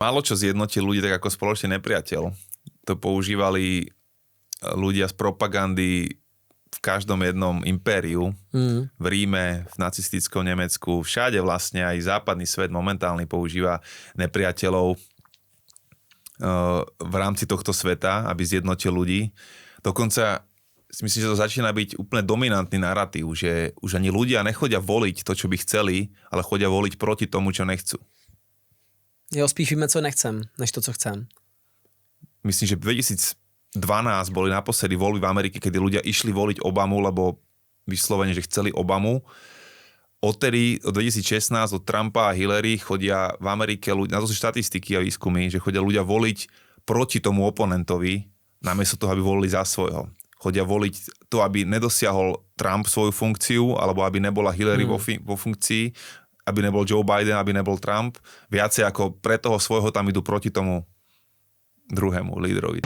Málo čo zjednotil ľudí tak ako spoločný nepriateľ. To používali ľudia z propagandy v každom jednom impériu, v Ríme, v nacistickom Nemecku, všade vlastne aj západný svet momentálny používa nepriateľov v rámci tohto sveta, aby zjednotil ľudí. Dokonca si myslím, že to začína byť úplne dominantný narratív, že už ani ľudia nechodia voliť to, čo by chceli, ale chodia voliť proti tomu, čo nechcú. Jo, spíš víme, co nechcem, než to, co chcem. Myslím, že v 2012 boli naposledy voľby v Amerike, kedy ľudia išli voliť Obamu, lebo vyslovene, že chceli Obamu. Odtedy, od 2016, od Trumpa a Hillary chodia v Amerike ľudia, na to sú štatistiky a výskumy, že chodia ľudia voliť proti tomu oponentovi, namiesto toho, aby volili za svojho. Chodia voliť to, aby nedosiahol Trump svoju funkciu, alebo aby nebola Hillary vo funkcii, aby nebol Joe Biden, aby nebol Trump. Viacej ako pre toho svojho tam idú proti tomu druhému lídrovi.